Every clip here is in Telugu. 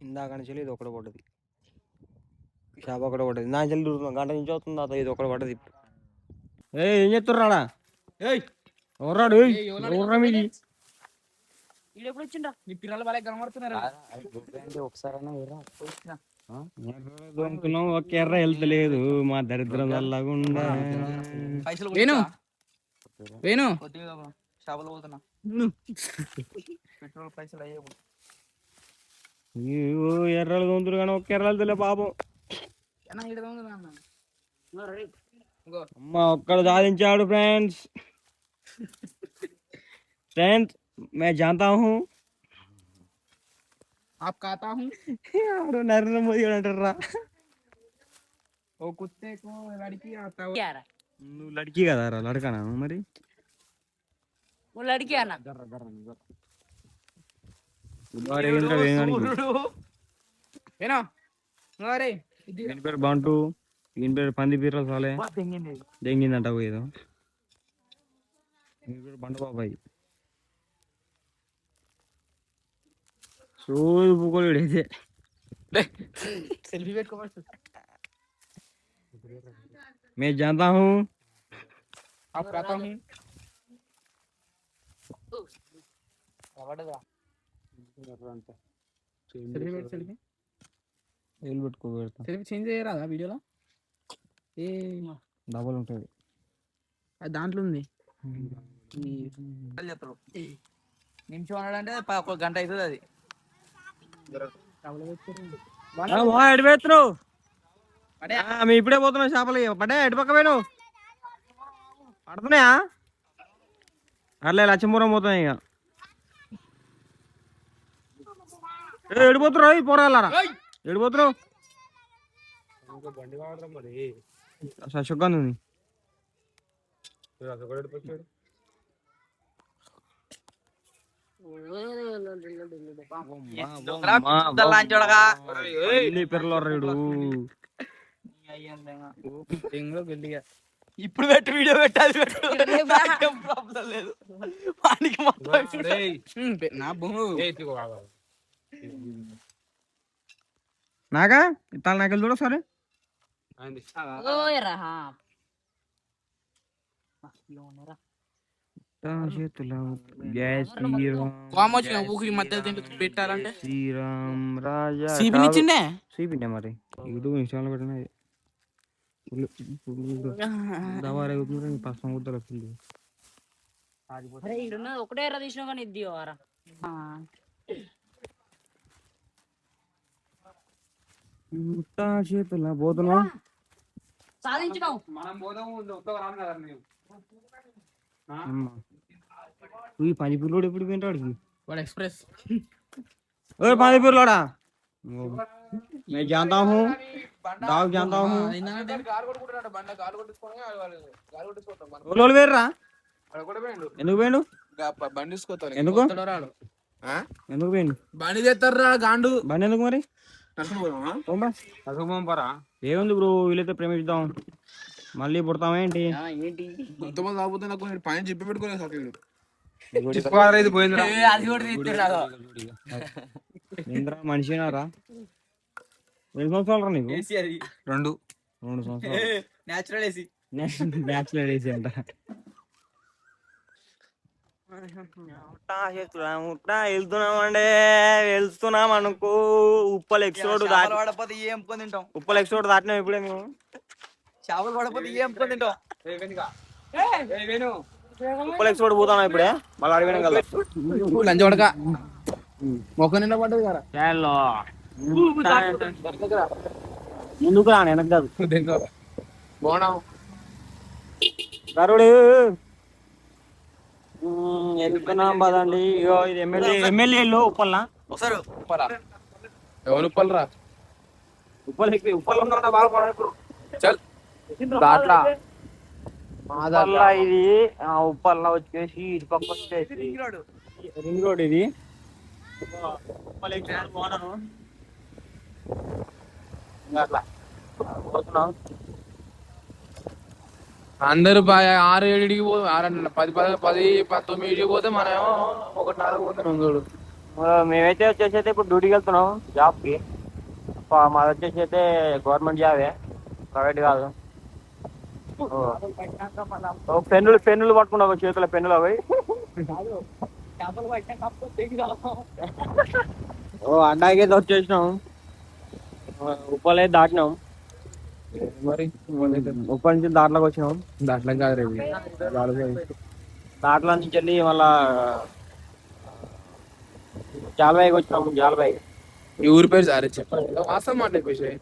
ఇందాక నుంచి ఇది ఒకటి పడ్డది, షాప్ ఒకటి పడ్డది. నా చెల్లి గంట నుంచి అవుతుంది అత ఇది ఒకటి పడ్డది. ఏం చెప్తున్నాడా? ఎవరాడు? ఎవరా మీది? ఒక ఎర్ర వెళ్తలేదు మా దరిద్రం వల్లగుండా. ఎర్రలు తోముతురు కానీ ఒక్క ఎర్రలు వెళ్తలే పాపం. అమ్మ ఒక్కడు సాధించాడు ఫ్రెండ్స్. फ्रेंड्स मैं जानता हूँ आप कहता हूँ नरेंद्र मोदी अंटरा वो कुत्ते को लड़की आता है क्या रहा लड़की का था लड़का ना मरी वो लड़की आना దీని పేరు బంటు, దీని పేరు పంది పీర్ల సాలే దెంగిందంట ఏదో. దీని పేరు బండ బాబాయ్. సోది పుకోలేడు అయితే. सेल्फी वेट कवर मैं जानता हूँ आप कहता हूँ सेल्फी वेट सेल्फी ఏలు పెట్టుకో పెడతా. సెల్ఫీ చేంజ్ చేయరాదా వీడియోలో? ఏ డబల్ ఉంటుంది అది దాంట్లో ఉంది. నిమిషం అన్నాడంటే ఒక గంట అవుతుంది అది. ఎడిపోతున్నావు? మీ ఇప్పుడే పోతున్నావు చేపలు పడే ఎటు పక్క పోయిను పడుతున్నాయా? అట్లే లచ్చంపురం పోతున్నాయి ఇక. ఎడిపోతున్నావు పోరాలారా? ఎడిపోతున్నావు? శశోకాంత్ ఉంది. ఇప్పుడు పెట్టు వీడియో పెట్టాలి ప్రాబ్లం లేదు. నాగా ఇట్లా నాకెళ్ళి చూడ సరే పెట్టాలంటే శ్రీరామ్ రాజా చూపించిండే చూపిండే మరి ఇది ఇన్స్టాలో పెట్టిన పసం కుదరదు ఫుల్. ఒకటే ఎర్ర తీసినా కానీ ఇది వారా చేతులా పోతున్నావు సాధించినావు. ఈ పనిపూర్లోడు ఎప్పుడు వింటాడు వాడు ఎక్స్ప్రెస్ ఓ పనిపూర్లోడా मैं जानता हूँ डाग जानता हूँ వేర్రా ఎందుకు పోయిండు? ఎందుకు ఎందుకు పోయిండు? బండి తెస్తారా గాండు బండి ఎందుకు మరి? ఏముంది బ్రో వీళ్ళైతే ప్రేమిద్దాం మళ్ళీ పుడతామేంటి? పైన చెప్పి పెట్టుకోలేదు మనిషినారా? ఎన్ని సంవత్సరాలు రా నీకు? 2 సంవత్సరాలు. న్యాచురల్ ఏసీ అంట. వెళ్తున్నామండి వెళ్తున్నాం అనుకో. ఉప్పల్ ఎక్స్పోర్ట్ పడపోతే ఏం కొని తింటాం. ఉప్పల్ ఎక్స్పోర్ట్ దాటినాం ఇప్పుడే మేము. చేపలు పడపోతే ఏం కొని తింటాం. ఉప్పల్ ఎక్స్పోర్ట్ పోతాం ఇప్పుడే మళ్ళీ అడిగినాం కదా. లంచ్ పడక మొక్క నిండా పడ్డది కదా. ముందుకు రా వెనక కాదు గరుడు వెళ్తున్నాం పదండి. ఇగో ఇది ఎమ్మెల్యేలు ఉప్పల్నా వస్తారు. ఎవరు ఉప్పలరా? ఉప్పల్ ఉప్పల్ ఉన్నా బాగా ఇది ఉప్పల్లా వచ్చేసి ఇటు పక్క వచ్చేసి రింగ్ రోడ్ ఇది. అందరూ 6-7 పో 10-9 పోతే మనం 1-4 పోతున్నాం చూడు. మేమైతే వచ్చేసి అయితే ఇప్పుడు డ్యూటీకి వెళ్తున్నాం జాబ్కి. మాది వచ్చేసి అయితే గవర్నమెంట్ జాబే, ప్రైవేట్ కాదు. పెన్నులు పట్టుకున్నావు చేతుల పెన్నులు అవి. అడ్డాకైతే వచ్చేసినాం, ఉప్పలైతే దాటినాం. మరి ఉప్పల్ నుంచి దాంట్లోకి వచ్చినాం. దాంట్లో కాదు దాంట్లో నుంచి వెళ్ళి మళ్ళా జాల్బాయికి వచ్చినాము. జాల్బాయి ఈ ఊరి పేరు సరే చెప్పండి. వాస్తవం మాట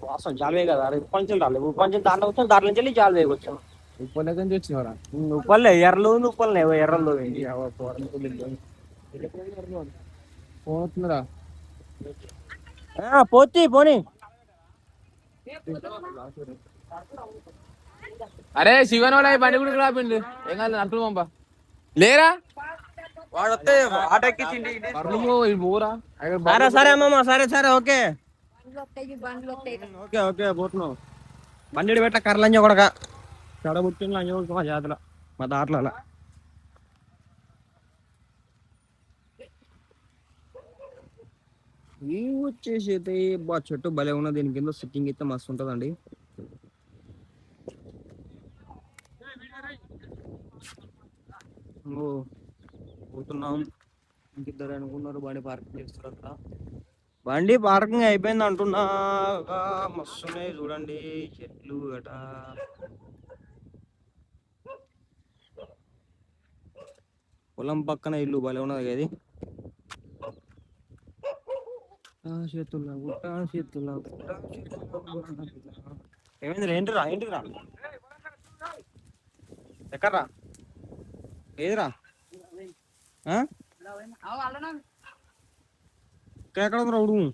వాస్తవం జాల్బాయి కదా, ఉప్పల్ నుంచి రాలేదు. ఉప్పల్ నుంచి దాంట్లో వచ్చాం, దాంట్లో నుంచి వెళ్ళి జాల్బాయికి వచ్చాం. ఉప్పు దగ్గర నుంచి వచ్చినవరా? ఉప్పల్లే ఎర్రలు ఉప్పలనే ఎర్రలు. ఫోన్ వస్తుందిరా. పోనీ అరే శివన్ వాళ్ళ బండి కూడా రాపిండు. ఏం కాదు నట్టులు పంప లేరా వాడు వస్తే ఆటో ఎక్కించిండి. పోరా. సరే అమ్మమ్మ, సరే ఓకే ఓకే పోతున్నావు. బండి పెట్ట కర్రలంజ కొడక చెడబుట్టిన లంజ కొడుకు మా జాతర, మా దాంట్లో. ఈ వచ్చేసి అయితే చెట్టు భలే ఉన్నది, దీని కింద సిట్టింగ్ అయితే మస్తు ఉంటుందండి. పోతున్నాం. ఇంకిద్దరు అనుకున్నారు బండి పార్కింగ్ చేస్తారంట. బండి పార్కింగ్ అయిపోయింది అంటున్నా. మస్తున్నాయి చూడండి చెట్లు గట. పొలం పక్కన ఇల్లు భలే ఉన్నది కదా. ఏమైంది? ఏంటిరా ఎక్కడ్రా? ఏదిరా? ఎక్కడ ఉందిరా ఉడుగు?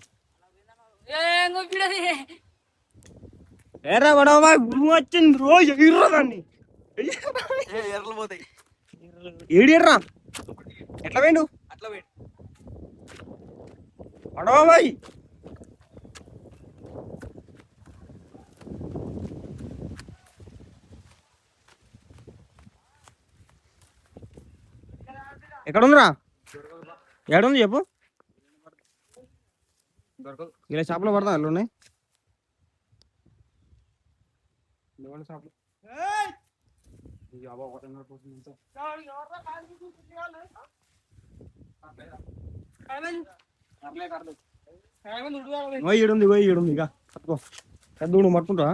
ఏరా పడవా ఉడుగు వచ్చింది రోజు ఎర్రదాన్ని ఎర్రలు పోతాయి. ఏడిర్రా ఎట్లా వేయండు? అట్లా వేయండు పడవా బాయ్. ఎక్కడ ఉందిరా? ఏడుంది చెప్పు. ఇలా చేపలు పడతా అల్లు ఉన్నాయి. ఈడుంది ఇక పట్టుకో. పెద్దోడు పట్టుకుంటా.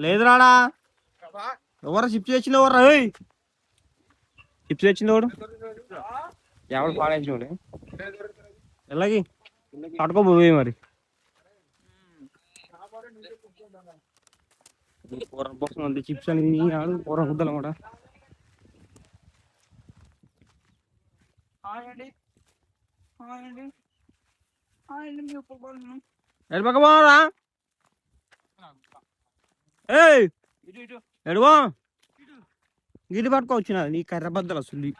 లేదు రాడా? ఎవరు చిప్స్ తెచ్చింది? ఎవరు చిప్స్ తెచ్చింది? ఎవడు పాడేసినోడు ఎలాగి పట్టుకోపోయి మరి. పోతుంది చిప్స్ అని ఆడు కూర ముద్దలు కూడా. ఎటు పోరా? ఎడువా గిడి పట్టుకోవచ్చిన నీ కర్ర బద్దలు వస్తుంది.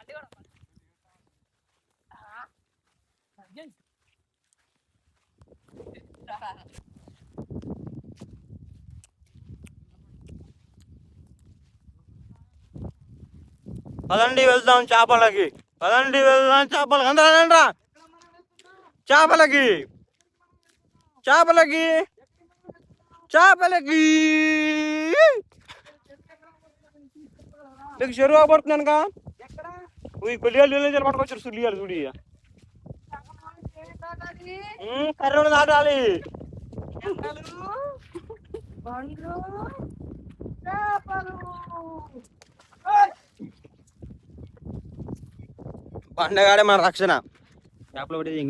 పదండి వెళ్దాం చేపలకి. చేపలకి అందరూ చేపలకి నీకు చెరువు పడుతున్నాను కా పిల్లలు పట్టుకొచ్చారు. సులియాలి చూడి కర్ర దాటాలి. పండగాడే మన రక్షణ. చేపలు పట్టేది ఏం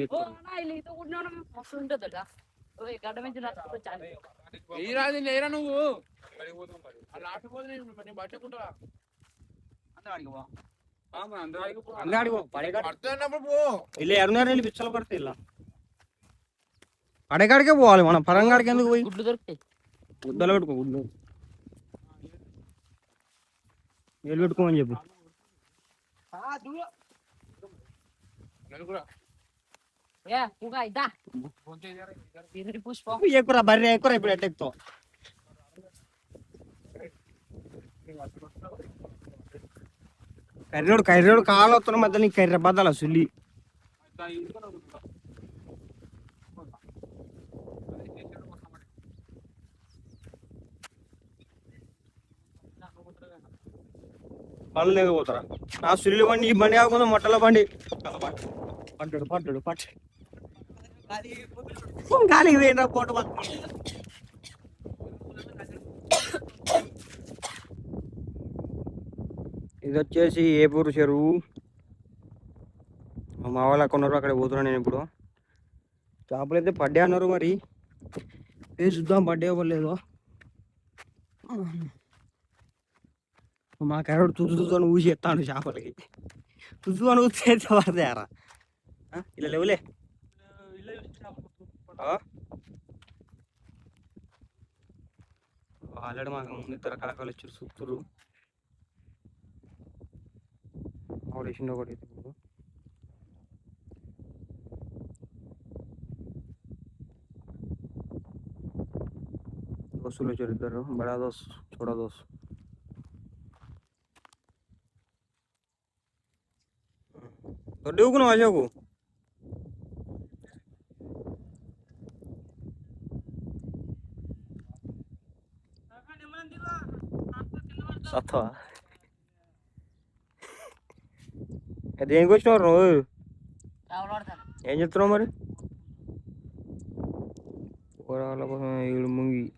నువ్వు ఇలా ఎరున్నారు పిచ్చలు పడితే ఇలా అడగాడికే పోవాలి. మనం పరంగాడికి ఎందుకు పోయి గుడ్లు దొరుకుతాయి. గుడ్డలు పెట్టుకో. గుడ్లు నీళ్ళు పెట్టుకోమని చెప్పు. ఎక్కురా బర్రె ఎక్కురా ఇప్పుడు ఎట్టెక్తో కర్రోడు కాలొస్తున్న మధ్య నీకు కర్రె బద్దల సుల్లి పనులు లేకపోతారా నా సుల్లి బండి ఈ బండి కాకుండా మొట్టల బండి పడ్డాడు గాలికి వేయరా పోటు ఇది వచ్చేసి ఏపూరు చెరువు మా వాళ్ళు అక్కడ ఉన్నారు అక్కడ పోతున్నాను నేను ఇప్పుడు చేపలు అయితే పడ్డే అన్నారు మరి చూద్దాం పడ్డే లేదో మా కరోడు తుద్దుతో ఊసి ఎత్తాను చేపలకి తుద్దు అని ఊస్తే పడతాయారా ఇలా లేవులే ఆల్రెడీ మాకు ముందు ఇద్దరు కాకాలు వచ్చారు సుత్తురు వేసిండు ఒకటి ఇప్పుడు దోస్తులు వచ్చారు ఇద్దరు బడా దోస్ చూడ దోస్ దొడ్డుకున్నావు అశోకు సత్వా దేనికి వచ్చినావు నువ్వు ఏం చెప్తున్నావు మరి కూరగాయల కోసం ఏడు ముంగి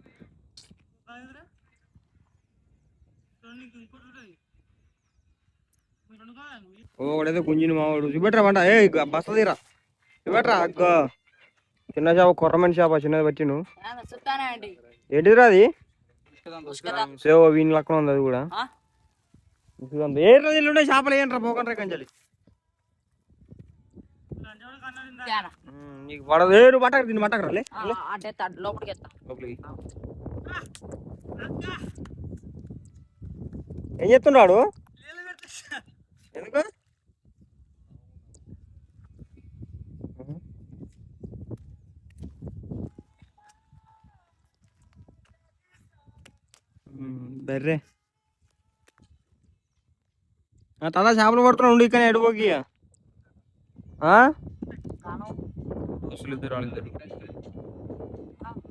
ఒకడైతే గుంజిని మావాడు చూపెట్టరా పంట ఏ బస్త తీరా చూపెట్టరా అగ్గ చిన్న చేప కొర్రమని చేప చిన్నది పట్టిను ఏంటిదిరా అది సేవ వీని లెక్కన ఉంది అది కూడా ఏ రోజులు ఉండే చేపలు ఏంట్రా పోకండ్రా కంచాలి నీకు పడదు ఏడు పట్టక దీన్ని పట్టకరా లోపలికి ఏం చెప్తున్నాడు ఎందుకు బర్రే తాత చేపలు పడుతున్నావు ఉండి కానీ ఎడిపోకి అసలు ఇద్దరు వాళ్ళిద్దరు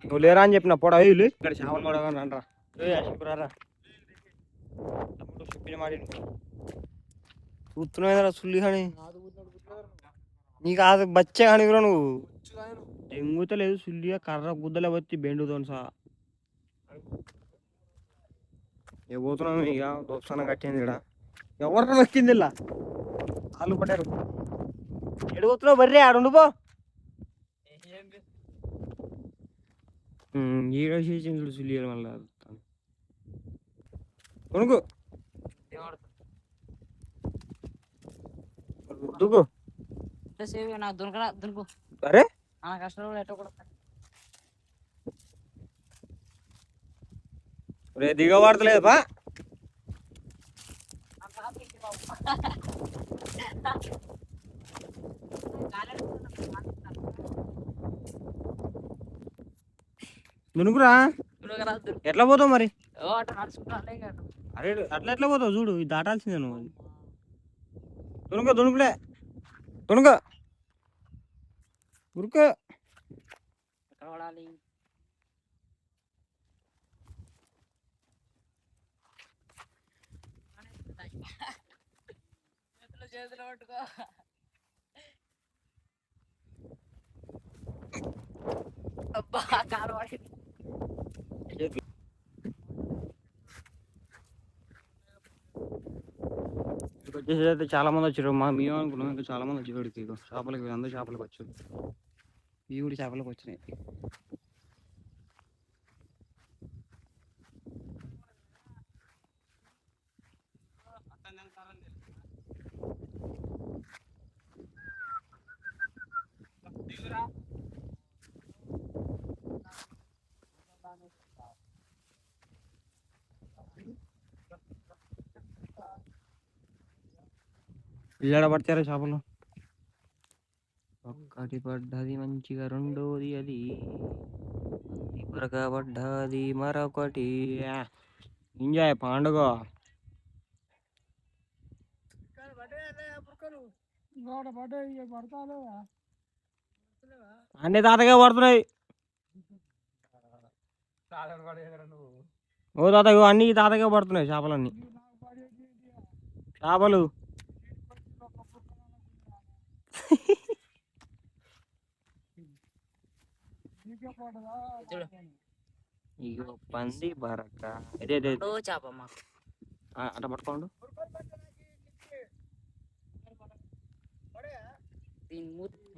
నువ్వు లేరా అని చెప్పిన పొడ వీళ్ళు ఇక్కడ చేపలు పడగానే రండ్రా రారా తమ్ముడు చెప్పిన మాట చూస్తున్నావు సుల్లి కానీ నీకు అది బచ్చే కానీ నువ్వు ఎంగుతలేదు సుల్లిగా కర్ర గుద్దలే వచ్చి బెండుతో సహా ఏ పోతున్నావు ఇక దోస్తాన కట్టింది ఇక్కడ ఎవరు వచ్చింది ఇలా వాళ్ళు పడ్డారు ఎడుగుతున్నావు బర్రే ఆడుండు పో ఈడ చేసింది సుల్లి మళ్ళీ కొనుక్కో దుకు అరే రే దిగబడతలేదు బా దునుకురా ఎట్లా పోతావు మరి అరే అట్లా ఎట్లా పోతావు చూడు ఇది దాటాల్సిందే నువ్వు దునుకులే దునుక ఉరుక వచ్చేసి అయితే చాలా మంది వచ్చారు మేము అనుకున్నాం ఇంకా చాలా మంది వచ్చారు ఇక్కడికి చేపలకి అందరూ చేపలకు వచ్చారు ఇవి కూడా చేపలకు వచ్చినాయి ఇల్లాడ పడతారా చేపలు ఒక్కటి పడ్డది మంచిగా, రెండోది అది త్వరగా పడ్డది మరొకటి. ఎంజాయ్ పండుగ. అన్ని తాతగా పడుతున్నాయి. ఓ తాత అన్ని తాతగా పడుతున్నాయి చేపలన్నీ. చేపలు ఇగో పంది బరక అట్ట పట్టుకోండు.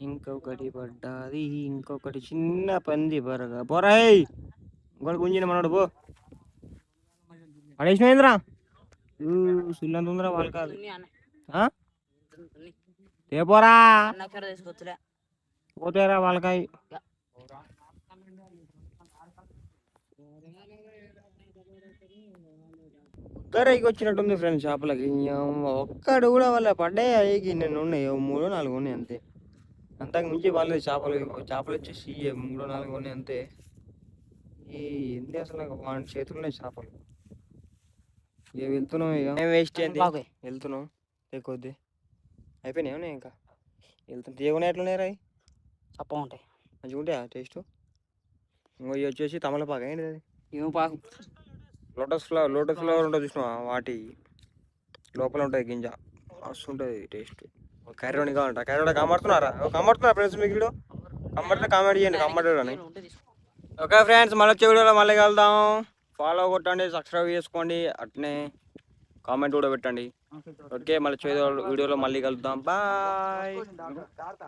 ఇంకొకటి పడ్డది, ఇంకొకటి చిన్న పంది బరక. పోరాయ్ ఇంకోటి గుంజిన మనోడు పో. పడేసినరా సుల్లంత ఉందిరా వాళ్ళు కాదు. పోరా పోతేరా వాళ్ళకాయ. ఉద్దరైకి వచ్చినట్టుంది ఫ్రెండ్స్ చేపలకి. ఒక్కడు కూడా వాళ్ళ పడ్డాయి. నేను ఉన్నాయి 3-4 ఉన్నాయి అంతే. అంతకు మించి వాళ్ళది చేపలు వచ్చేసి 3-4 ఉన్నాయి అంతే. ఈ ఏంటి అసలు వాడి చేతులు ఉన్నాయి చేపలు. ఇక వెళ్తున్నాం, ఇక ఏం వేస్ట్ ఏంటి వెళ్తున్నాం. ఎక్కువద్ది అయిపోయినాయి ఉన్నాయి ఇంకా వెళ్తాం. తీయకుండా ఎట్లున్నాయి రాయి చప్ప ఉంటాయి మంచిగా ఉంటాయా టేస్ట్? ఇంకో ఇవి వచ్చేసి తమలపాకు ఏంటి అది? ఏమో పాకు. లోటస్ ఫ్లవర్ ఉంటుంది చూసినా, వాటి లోపల ఉంటుంది గింజ. మస్తు ఉంటుంది టేస్ట్. కర్రీ కావాలంట. కర్రీ కమ్మడుతున్నారా? కమ్మడుతున్నా ఫ్రెండ్స్ మీకు వీడియో కమ్మడితే కామెంట్ చేయండి. కమ్మడని. ఓకే ఫ్రెండ్స్, మళ్ళీ వచ్చే వీడియోలో మళ్ళీ కలుద్దాం. ఫాలో కొట్టండి, సబ్స్క్రైబ్ చేసుకోండి, అట్నే కామెంట్ కూడా పెట్టండి. ఓకే మళ్ళీ వచ్చే వీడియోలో మళ్ళీ కలుద్దాం. బాయ్.